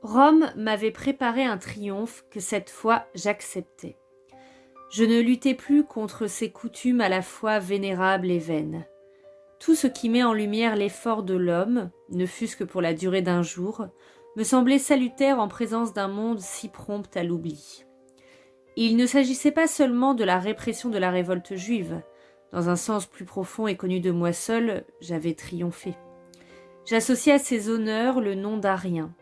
Rome m'avait préparé un triomphe que cette fois j'acceptais. Je ne luttais plus contre ces coutumes à la fois vénérables et vaines. Tout ce qui met en lumière l'effort de l'homme, ne fût-ce que pour la durée d'un jour, me semblait salutaire en présence d'un monde si prompt à l'oubli. Il ne s'agissait pas seulement de la répression de la révolte juive. Dans un sens plus profond et connu de moi seul, j'avais triomphé. J'associais à ces honneurs le nom d'Arien.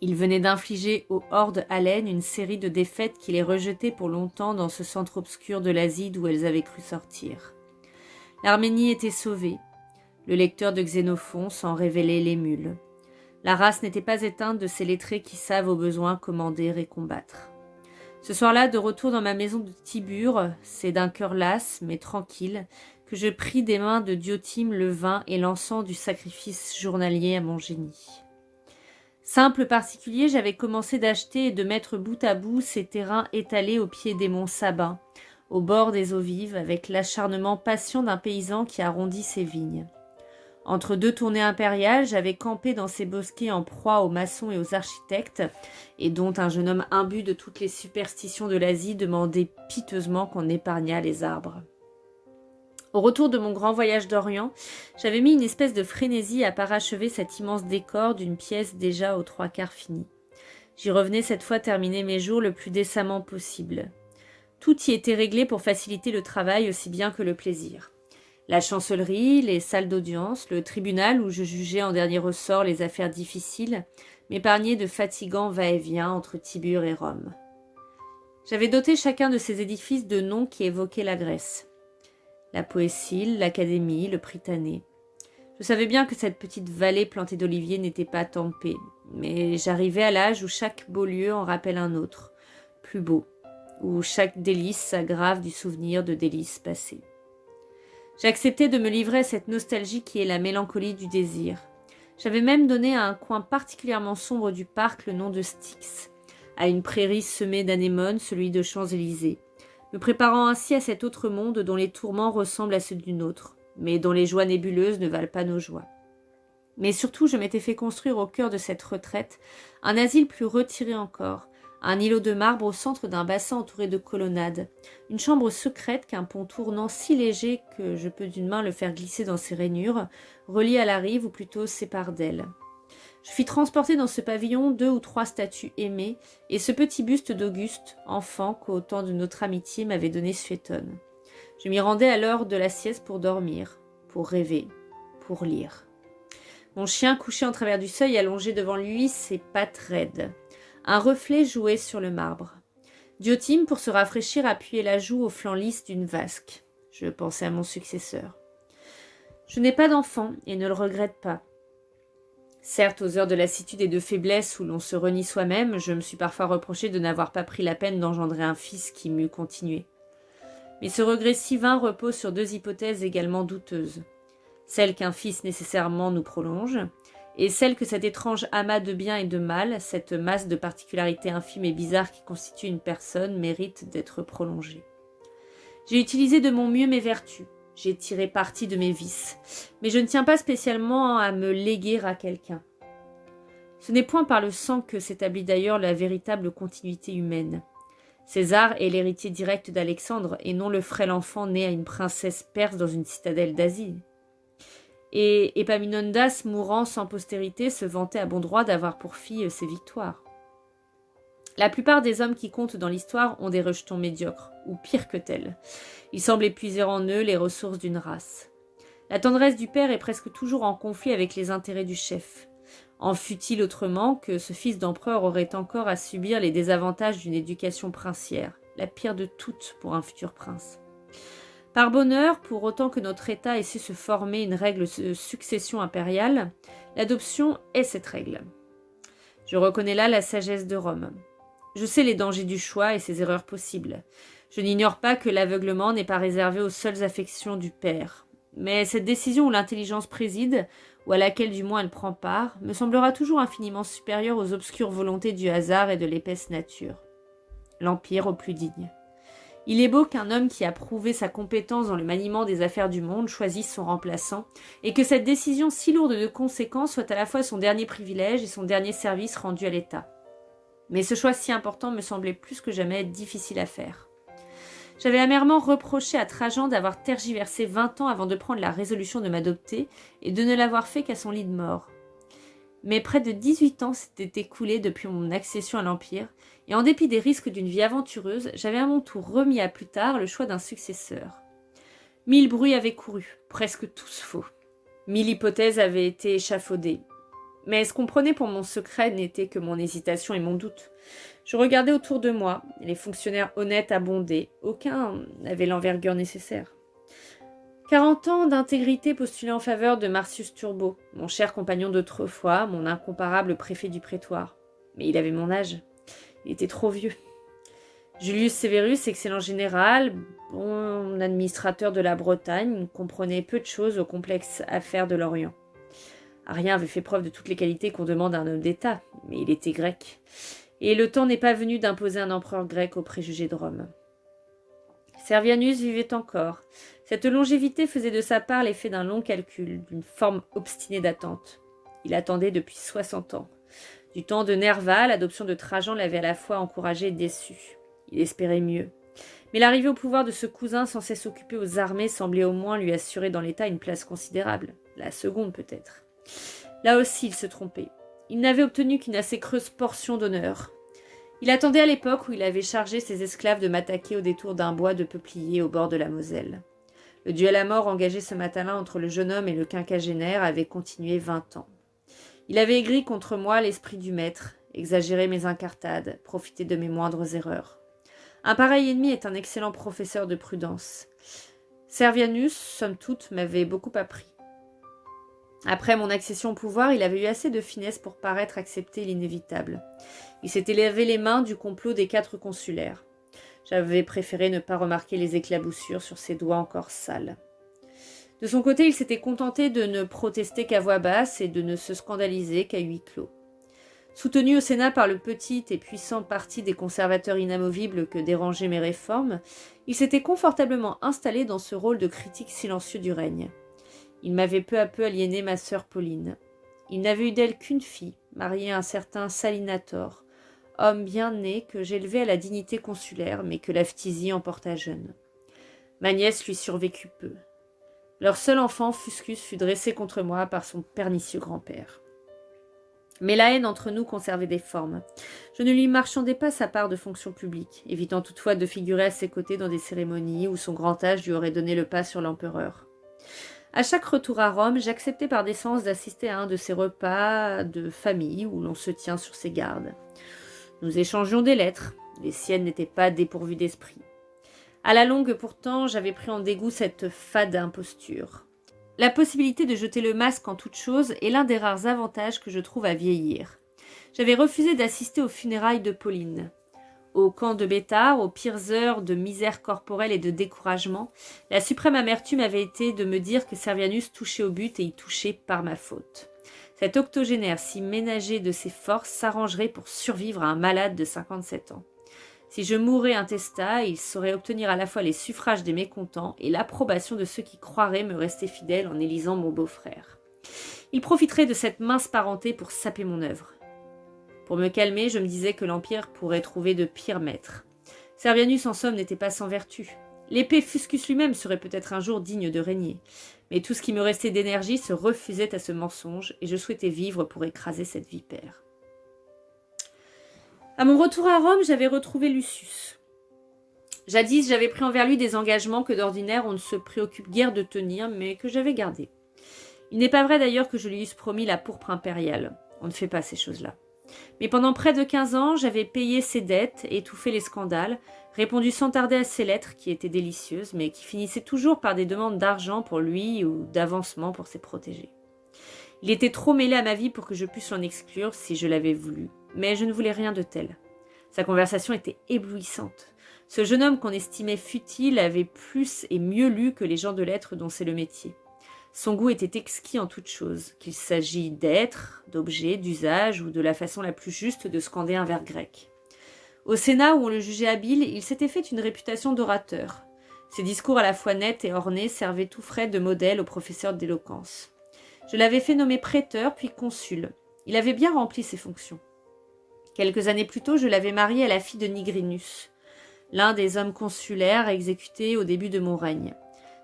Il venait d'infliger aux hordes hellènes une série de défaites qui les rejetaient pour longtemps dans ce centre obscur de l'Asie d'où elles avaient cru sortir. L'Arménie était sauvée. Le lecteur de Xénophon s'en révélait l'émule. La race n'était pas éteinte de ces lettrés qui savent au besoin commander et combattre. Ce soir-là, de retour dans ma maison de Tibur, c'est d'un cœur las, mais tranquille, que je pris des mains de Diotime le vin et l'encens du sacrifice journalier à mon génie. Simple particulier, j'avais commencé d'acheter et de mettre bout à bout ces terrains étalés au pied des monts Sabins, au bord des eaux vives, avec l'acharnement patient d'un paysan qui arrondit ses vignes. Entre deux tournées impériales, j'avais campé dans ces bosquets en proie aux maçons et aux architectes, et dont un jeune homme imbu de toutes les superstitions de l'Asie demandait piteusement qu'on épargnât les arbres. Au retour de mon grand voyage d'Orient, j'avais mis une espèce de frénésie à parachever cet immense décor d'une pièce déjà aux 3/4 finie. J'y revenais cette fois terminer mes jours le plus décemment possible. Tout y était réglé pour faciliter le travail aussi bien que le plaisir. La chancellerie, les salles d'audience, le tribunal où je jugeais en dernier ressort les affaires difficiles, m'épargnaient de fatigants va-et-vient entre Tibur et Rome. J'avais doté chacun de ces édifices de noms qui évoquaient la Grèce. La Poécile, l'Académie, le Prytanée. Je savais bien que cette petite vallée plantée d'oliviers n'était pas tempée, mais j'arrivais à l'âge où chaque beau lieu en rappelle un autre, plus beau, où chaque délice s'aggrave du souvenir de délices passées. J'acceptais de me livrer à cette nostalgie qui est la mélancolie du désir. J'avais même donné à un coin particulièrement sombre du parc le nom de Styx, à une prairie semée d'anémones celui de Champs-Élysées, me préparant ainsi à cet autre monde dont les tourments ressemblent à ceux du nôtre, mais dont les joies nébuleuses ne valent pas nos joies. Mais surtout, je m'étais fait construire au cœur de cette retraite un asile plus retiré encore, un îlot de marbre au centre d'un bassin entouré de colonnades, une chambre secrète qu'un pont tournant si léger que je peux d'une main le faire glisser dans ses rainures, relie à la rive ou plutôt sépare d'elle. Je fis transporter dans ce pavillon 2 ou 3 statues aimées et ce petit buste d'Auguste, enfant qu'au temps de notre amitié m'avait donné Suétone. Je m'y rendais à l'heure de la sieste pour dormir, pour rêver, pour lire. Mon chien couché en travers du seuil allongeait devant lui ses pattes raides. Un reflet jouait sur le marbre. Diotime, pour se rafraîchir, appuyait la joue au flanc lisse d'une vasque. Je pensais à mon successeur. Je n'ai pas d'enfant et ne le regrette pas. Certes, aux heures de lassitude et de faiblesse où l'on se renie soi-même, je me suis parfois reproché de n'avoir pas pris la peine d'engendrer un fils qui m'eût continué. Mais ce regret si vain repose sur 2 hypothèses également douteuses. Celle qu'un fils nécessairement nous prolonge, et celle que cet étrange amas de bien et de mal, cette masse de particularités infimes et bizarres qui constitue une personne, mérite d'être prolongée. J'ai utilisé de mon mieux mes vertus, j'ai tiré parti de mes vices, mais je ne tiens pas spécialement à me léguer à quelqu'un. Ce n'est point par le sang que s'établit d'ailleurs la véritable continuité humaine. César est l'héritier direct d'Alexandre, et non le frêle enfant né à une princesse perse dans une citadelle d'Asie. Et Épaminondas, mourant sans postérité, se vantait à bon droit d'avoir pour fille ses victoires. La plupart des hommes qui comptent dans l'histoire ont des rejetons médiocres, ou pire que tels. Ils semblent épuiser en eux les ressources d'une race. La tendresse du père est presque toujours en conflit avec les intérêts du chef. En fût-il autrement que ce fils d'empereur aurait encore à subir les désavantages d'une éducation princière, la pire de toutes pour un futur prince. Par bonheur, pour autant que notre État ait su se former une règle de succession impériale, l'adoption est cette règle. Je reconnais là la sagesse de Rome. Je sais les dangers du choix et ses erreurs possibles. Je n'ignore pas que l'aveuglement n'est pas réservé aux seules affections du père. Mais cette décision où l'intelligence préside, ou à laquelle du moins elle prend part, me semblera toujours infiniment supérieure aux obscures volontés du hasard et de l'épaisse nature. L'empire au plus digne. Il est beau qu'un homme qui a prouvé sa compétence dans le maniement des affaires du monde choisisse son remplaçant, et que cette décision si lourde de conséquences soit à la fois son dernier privilège et son dernier service rendu à l'État. Mais ce choix si important me semblait plus que jamais difficile à faire. J'avais amèrement reproché à Trajan d'avoir tergiversé 20 ans avant de prendre la résolution de m'adopter et de ne l'avoir fait qu'à son lit de mort. Mais près de 18 ans s'étaient écoulés depuis mon accession à l'Empire, et en dépit des risques d'une vie aventureuse, j'avais à mon tour remis à plus tard le choix d'un successeur. 1000 bruits avaient couru, presque tous faux. 1000 hypothèses avaient été échafaudées. Mais ce qu'on prenait pour mon secret n'était que mon hésitation et mon doute. Je regardais autour de moi, les fonctionnaires honnêtes abondaient, aucun n'avait l'envergure nécessaire. 40 ans d'intégrité postulés en faveur de Marcius Turbo, mon cher compagnon d'autrefois, mon incomparable préfet du prétoire. Mais il avait mon âge. Il était trop vieux. Julius Severus, excellent général, bon administrateur de la Bretagne, comprenait peu de choses aux complexes affaires de l'Orient. Arrien avait fait preuve de toutes les qualités qu'on demande à un homme d'État, mais il était grec. Et le temps n'est pas venu d'imposer un empereur grec aux préjugés de Rome. Servianus vivait encore. Cette longévité faisait de sa part l'effet d'un long calcul, d'une forme obstinée d'attente. Il attendait depuis 60 ans. Du temps de Nerva, l'adoption de Trajan l'avait à la fois encouragé et déçu. Il espérait mieux. Mais l'arrivée au pouvoir de ce cousin sans cesse occupé aux armées semblait au moins lui assurer dans l'État une place considérable. La seconde peut-être. Là aussi il se trompait. Il n'avait obtenu qu'une assez creuse portion d'honneur. Il attendait à l'époque où il avait chargé ses esclaves de m'attaquer au détour d'un bois de peupliers au bord de la Moselle. Le duel à mort engagé ce matin-là entre le jeune homme et le quinquagénaire avait continué 20 ans. Il avait aigri contre moi l'esprit du maître, exagéré mes incartades, profité de mes moindres erreurs. Un pareil ennemi est un excellent professeur de prudence. Servianus, somme toute, m'avait beaucoup appris. Après mon accession au pouvoir, il avait eu assez de finesse pour paraître accepter l'inévitable. Il s'était lavé les mains du complot des 4 consulaires. J'avais préféré ne pas remarquer les éclaboussures sur ses doigts encore sales. De son côté, il s'était contenté de ne protester qu'à voix basse et de ne se scandaliser qu'à huis clos. Soutenu au Sénat par le petit et puissant parti des conservateurs inamovibles que dérangeaient mes réformes, il s'était confortablement installé dans ce rôle de critique silencieux du règne. Il m'avait peu à peu aliéné ma sœur Pauline. Il n'avait eu d'elle qu'une fille, mariée à un certain Salinator, homme bien né que j'élevais à la dignité consulaire, mais que la phtisie emporta jeune. Ma nièce lui survécut peu. Leur seul enfant, Fuscus, fut dressé contre moi par son pernicieux grand-père. Mais la haine entre nous conservait des formes. Je ne lui marchandais pas sa part de fonction publique, évitant toutefois de figurer à ses côtés dans des cérémonies où son grand âge lui aurait donné le pas sur l'empereur. À chaque retour à Rome, j'acceptais par décence d'assister à un de ces repas de famille où l'on se tient sur ses gardes. Nous échangions des lettres, les siennes n'étaient pas dépourvues d'esprit. À la longue, pourtant, j'avais pris en dégoût cette fade imposture. La possibilité de jeter le masque en toute chose est l'un des rares avantages que je trouve à vieillir. J'avais refusé d'assister aux funérailles de Pauline. Au camp de Béthard, aux pires heures de misère corporelle et de découragement, la suprême amertume avait été de me dire que Servianus touchait au but et y touchait par ma faute. Cet octogénaire si ménagé de ses forces s'arrangerait pour survivre à un malade de 57 ans. Si je mourais intestat, il saurait obtenir à la fois les suffrages des mécontents et l'approbation de ceux qui croiraient me rester fidèle en élisant mon beau-frère. Il profiterait de cette mince parenté pour saper mon œuvre. Pour me calmer, je me disais que l'Empire pourrait trouver de pires maîtres. Servianus, en somme, n'était pas sans vertu. L'épée Fuscus lui-même serait peut-être un jour digne de régner. Mais tout ce qui me restait d'énergie se refusait à ce mensonge, et je souhaitais vivre pour écraser cette vipère. À mon retour à Rome, j'avais retrouvé Lucius. Jadis, j'avais pris envers lui des engagements que d'ordinaire on ne se préoccupe guère de tenir, mais que j'avais gardés. Il n'est pas vrai d'ailleurs que je lui eusse promis la pourpre impériale. On ne fait pas ces choses-là. Mais pendant près de 15 ans, j'avais payé ses dettes, étouffé les scandales, répondu sans tarder à ses lettres qui étaient délicieuses, mais qui finissaient toujours par des demandes d'argent pour lui ou d'avancement pour ses protégés. Il était trop mêlé à ma vie pour que je puisse l'en exclure si je l'avais voulu, mais je ne voulais rien de tel. Sa conversation était éblouissante. Ce jeune homme qu'on estimait futile avait plus et mieux lu que les gens de lettres dont c'est le métier. Son goût était exquis en toutes choses, qu'il s'agit d'êtres, d'objets, d'usages ou de la façon la plus juste de scander un vers grec. Au Sénat, où on le jugeait habile, il s'était fait une réputation d'orateur. Ses discours à la fois nets et ornés servaient tout frais de modèle aux professeurs d'éloquence. Je l'avais fait nommer prêteur puis consul. Il avait bien rempli ses fonctions. Quelques années plus tôt, je l'avais marié à la fille de Nigrinus, l'un des hommes consulaires exécutés au début de mon règne.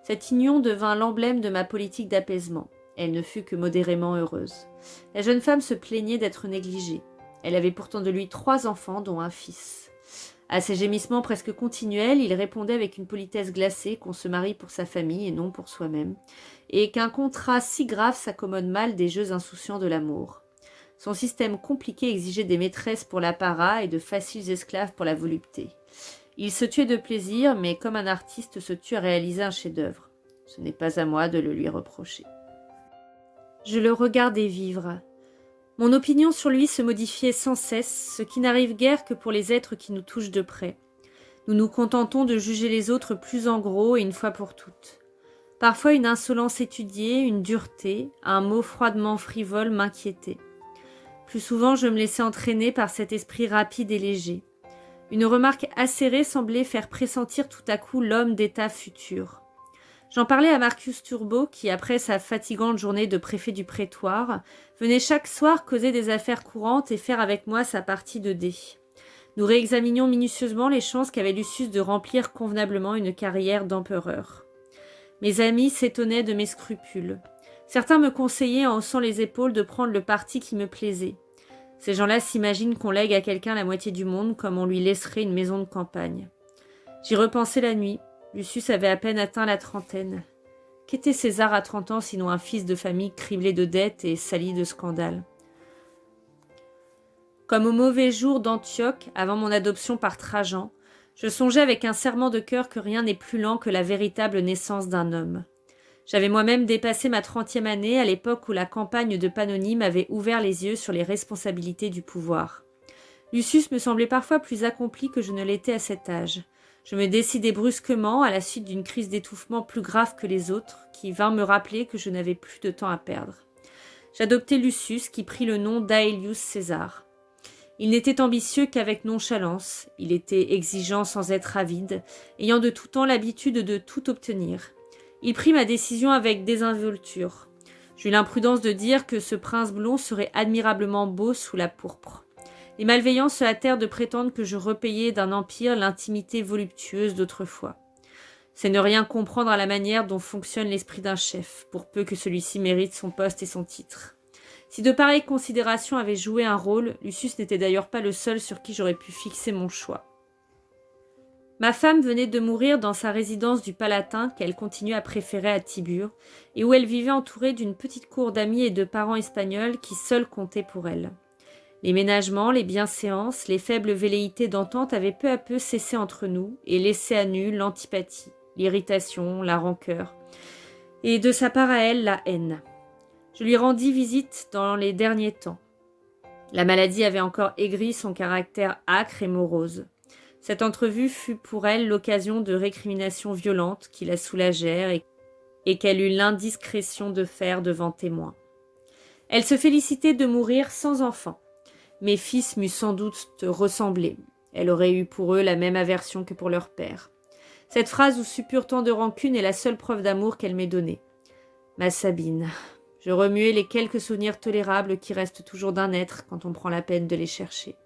Cette union devint l'emblème de ma politique d'apaisement. Elle ne fut que modérément heureuse. La jeune femme se plaignait d'être négligée. Elle avait pourtant de lui 3 enfants, dont un fils. À ses gémissements presque continuels, il répondait avec une politesse glacée qu'on se marie pour sa famille et non pour soi-même, et qu'un contrat si grave s'accommode mal des jeux insouciants de l'amour. Son système compliqué exigeait des maîtresses pour l'apparat et de faciles esclaves pour la volupté. Il se tuait de plaisir, mais comme un artiste se tue à réaliser un chef-d'œuvre. Ce n'est pas à moi de le lui reprocher. Je le regardais vivre. Mon opinion sur lui se modifiait sans cesse, ce qui n'arrive guère que pour les êtres qui nous touchent de près. Nous nous contentons de juger les autres plus en gros et une fois pour toutes. Parfois une insolence étudiée, une dureté, un mot froidement frivole m'inquiétait. Plus souvent je me laissais entraîner par cet esprit rapide et léger. Une remarque acérée semblait faire pressentir tout à coup l'homme d'état futur. J'en parlais à Marcus Turbo qui, après sa fatigante journée de préfet du prétoire, venait chaque soir causer des affaires courantes et faire avec moi sa partie de dés. Nous réexaminions minutieusement les chances qu'avait Lucius de remplir convenablement une carrière d'empereur. Mes amis s'étonnaient de mes scrupules. Certains me conseillaient en haussant les épaules de prendre le parti qui me plaisait. Ces gens-là s'imaginent qu'on lègue à quelqu'un la moitié du monde comme on lui laisserait une maison de campagne. J'y repensais la nuit. Lucius avait à peine atteint la trentaine. Qu'était César à 30 ans sinon un fils de famille criblé de dettes et sali de scandales? Comme au mauvais jour d'Antioche, avant mon adoption par Trajan, je songeais avec un serrement de cœur que rien n'est plus lent que la véritable naissance d'un homme. J'avais moi-même dépassé ma 30e année à l'époque où la campagne de Pannonie m'avait ouvert les yeux sur les responsabilités du pouvoir. Lucius me semblait parfois plus accompli que je ne l'étais à cet âge. Je me décidai brusquement, à la suite d'une crise d'étouffement plus grave que les autres, qui vint me rappeler que je n'avais plus de temps à perdre. J'adoptai Lucius, qui prit le nom d'Aelius César. Il n'était ambitieux qu'avec nonchalance, il était exigeant sans être avide, ayant de tout temps l'habitude de tout obtenir. Il prit ma décision avec désinvolture. J'eus l'imprudence de dire que ce prince blond serait admirablement beau sous la pourpre. Les malveillants se hâtèrent de prétendre que je repayais d'un empire l'intimité voluptueuse d'autrefois. C'est ne rien comprendre à la manière dont fonctionne l'esprit d'un chef, pour peu que celui-ci mérite son poste et son titre. Si de pareilles considérations avaient joué un rôle, Lucius n'était d'ailleurs pas le seul sur qui j'aurais pu fixer mon choix. Ma femme venait de mourir dans sa résidence du Palatin qu'elle continuait à préférer à Tibur, et où elle vivait entourée d'une petite cour d'amis et de parents espagnols qui seuls comptaient pour elle. Les ménagements, les bienséances, les faibles velléités d'entente avaient peu à peu cessé entre nous et laissé à nu l'antipathie, l'irritation, la rancœur, et de sa part à elle, la haine. Je lui rendis visite dans les derniers temps. La maladie avait encore aigri son caractère âcre et morose. Cette entrevue fut pour elle l'occasion de récriminations violentes qui la soulagèrent et qu'elle eut l'indiscrétion de faire devant témoins. Elle se félicitait de mourir sans enfant. Mes fils m'eussent sans doute ressemblé. Elle aurait eu pour eux la même aversion que pour leur père. Cette phrase où suppure tant de rancune est la seule preuve d'amour qu'elle m'ait donnée. Ma Sabine. Je remuai les quelques souvenirs tolérables qui restent toujours d'un être quand on prend la peine de les chercher.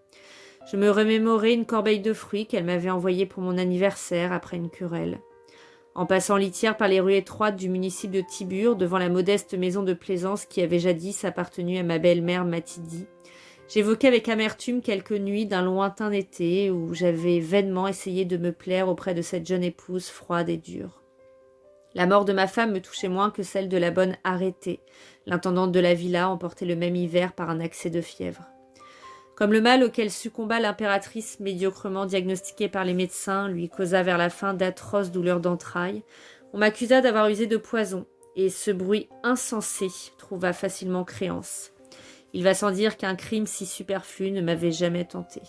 Je me remémorai une corbeille de fruits qu'elle m'avait envoyée pour mon anniversaire après une querelle. En passant litière par les rues étroites du municipe de Tibur, devant la modeste maison de plaisance qui avait jadis appartenu à ma belle-mère Mathilde, j'évoquai avec amertume quelques nuits d'un lointain été où j'avais vainement essayé de me plaire auprès de cette jeune épouse froide et dure. La mort de ma femme me touchait moins que celle de la bonne Arrêtée, l'intendante de la villa emportée le même hiver par un accès de fièvre. Comme le mal auquel succomba l'impératrice médiocrement diagnostiquée par les médecins lui causa vers la fin d'atroces douleurs d'entrailles, on m'accusa d'avoir usé de poison, et ce bruit insensé trouva facilement créance. Il va sans dire qu'un crime si superflu ne m'avait jamais tenté.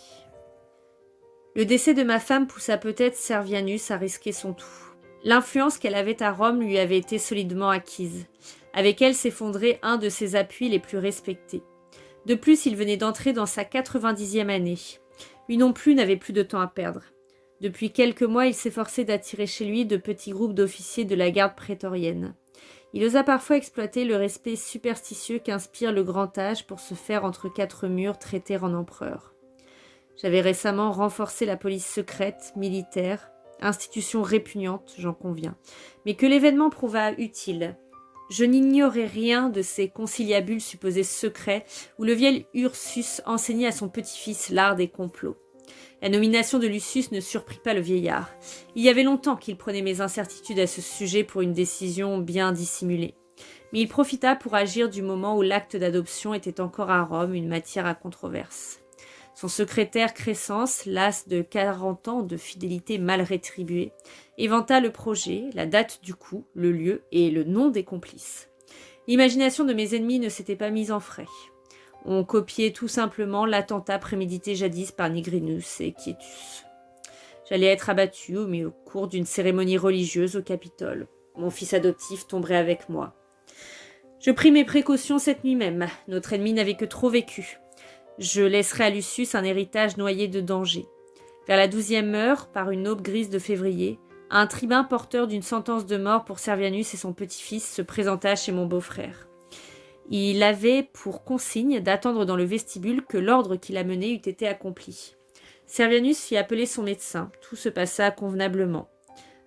Le décès de ma femme poussa peut-être Servianus à risquer son tout. L'influence qu'elle avait à Rome lui avait été solidement acquise. Avec elle s'effondrait un de ses appuis les plus respectés. De plus, il venait d'entrer dans sa 90e année. Lui non plus n'avait plus de temps à perdre. Depuis quelques mois, il s'efforçait d'attirer chez lui de petits groupes d'officiers de la garde prétorienne. Il osa parfois exploiter le respect superstitieux qu'inspire le grand âge pour se faire entre quatre murs traiter en empereur. J'avais récemment renforcé la police secrète, militaire, institution répugnante, j'en conviens, mais que l'événement prouva utile. Je n'ignorais rien de ces conciliabules supposés secrets où le vieil Ursus enseignait à son petit-fils l'art des complots. La nomination de Lucius ne surprit pas le vieillard. Il y avait longtemps qu'il prenait mes incertitudes à ce sujet pour une décision bien dissimulée. Mais il profita pour agir du moment où l'acte d'adoption était encore à Rome une matière à controverse. Son secrétaire Crescence, las de 40 ans de fidélité mal rétribuée, éventa le projet, la date du coup, le lieu et le nom des complices. L'imagination de mes ennemis ne s'était pas mise en frais. On copiait tout simplement l'attentat prémédité jadis par Nigrinus et Quietus. J'allais être abattu au cours d'une cérémonie religieuse au Capitole. Mon fils adoptif tomberait avec moi. Je pris mes précautions cette nuit même. Notre ennemi n'avait que trop vécu. Je laisserai à Lucius un héritage noyé de danger. Vers la 12e heure, par une aube grise de février, un tribun porteur d'une sentence de mort pour Servianus et son petit-fils se présenta chez mon beau-frère. Il avait pour consigne d'attendre dans le vestibule que l'ordre qui l'amenait eût été accompli. Servianus fit appeler son médecin. Tout se passa convenablement.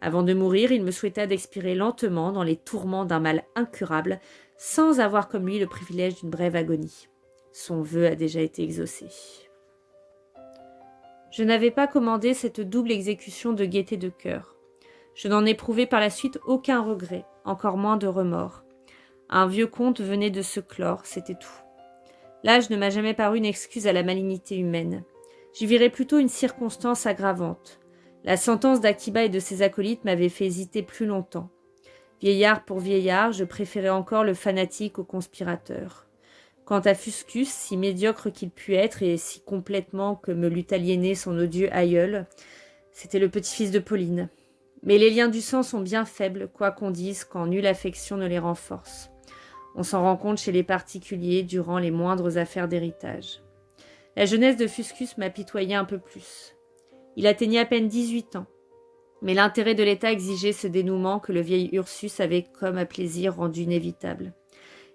Avant de mourir, il me souhaita d'expirer lentement dans les tourments d'un mal incurable, sans avoir comme lui le privilège d'une brève agonie. Son vœu a déjà été exaucé. Je n'avais pas commandé cette double exécution de gaieté de cœur. Je n'en éprouvai par la suite aucun regret, encore moins de remords. Un vieux conte venait de se clore, c'était tout. L'âge ne m'a jamais paru une excuse à la malignité humaine. J'y verrais plutôt une circonstance aggravante. La sentence d'Akiba et de ses acolytes m'avait fait hésiter plus longtemps. Vieillard pour vieillard, je préférais encore le fanatique au conspirateur. Quant à Fuscus, si médiocre qu'il pût être et si complètement que me l'eût aliéné son odieux aïeul, c'était le petit-fils de Pauline. Mais les liens du sang sont bien faibles, quoi qu'on dise, quand nulle affection ne les renforce. On s'en rend compte chez les particuliers durant les moindres affaires d'héritage. La jeunesse de Fuscus m'apitoyait un peu plus. Il atteignait à peine 18 ans. Mais l'intérêt de l'État exigeait ce dénouement que le vieil Ursus avait comme à plaisir rendu inévitable.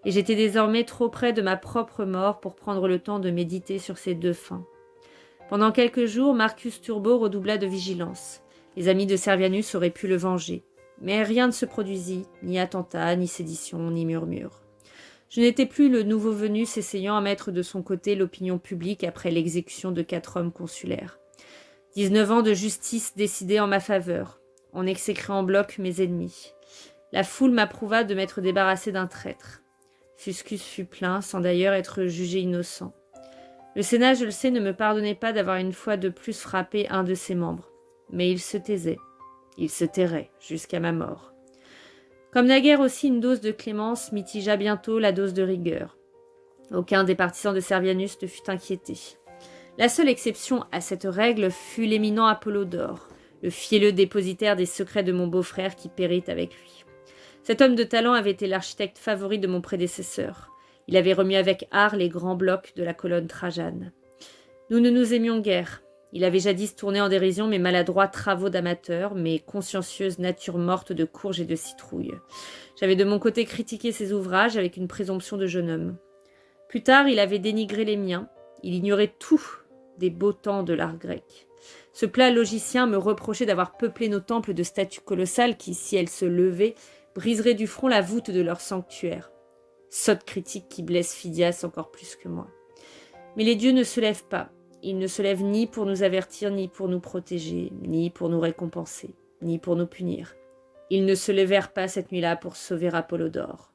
Et j'étais désormais trop près de ma propre mort pour prendre le temps de méditer sur ces deux fins. Pendant quelques jours, Marcus Turbo redoubla de vigilance. Les amis de Servianus auraient pu le venger. Mais rien ne se produisit, ni attentat, ni sédition, ni murmure. Je n'étais plus le nouveau venu s'essayant à mettre de son côté l'opinion publique après l'exécution de 4 hommes consulaires. 19 ans de justice décidés en ma faveur. On exécrait en bloc mes ennemis. La foule m'approuva de m'être débarrassé d'un traître. Fuscus fut plaint, sans d'ailleurs être jugé innocent. Le Sénat, je le sais, ne me pardonnait pas d'avoir une fois de plus frappé un de ses membres. Mais il se taisait. Il se tairait, jusqu'à ma mort. Comme naguère aussi, une dose de clémence mitigea bientôt la dose de rigueur. Aucun des partisans de Servianus ne fut inquiété. La seule exception à cette règle fut l'éminent Apollodore, le fielleux dépositaire des secrets de mon beau-frère qui périt avec lui. Cet homme de talent avait été l'architecte favori de mon prédécesseur. Il avait remis avec art les grands blocs de la colonne Trajane. Nous ne nous aimions guère. Il avait jadis tourné en dérision mes maladroits travaux d'amateur, mes consciencieuses natures mortes de courge et de citrouille. J'avais de mon côté critiqué ses ouvrages avec une présomption de jeune homme. Plus tard, il avait dénigré les miens. Il ignorait tout des beaux temps de l'art grec. Ce plat logicien me reprochait d'avoir peuplé nos temples de statues colossales qui, si elles se levaient, briseraient du front la voûte de leur sanctuaire. Sotte critique qui blesse Phidias encore plus que moi. Mais les dieux ne se lèvent pas. Ils ne se lèvent ni pour nous avertir, ni pour nous protéger, ni pour nous récompenser, ni pour nous punir. Ils ne se levèrent pas cette nuit-là pour sauver Apollodore.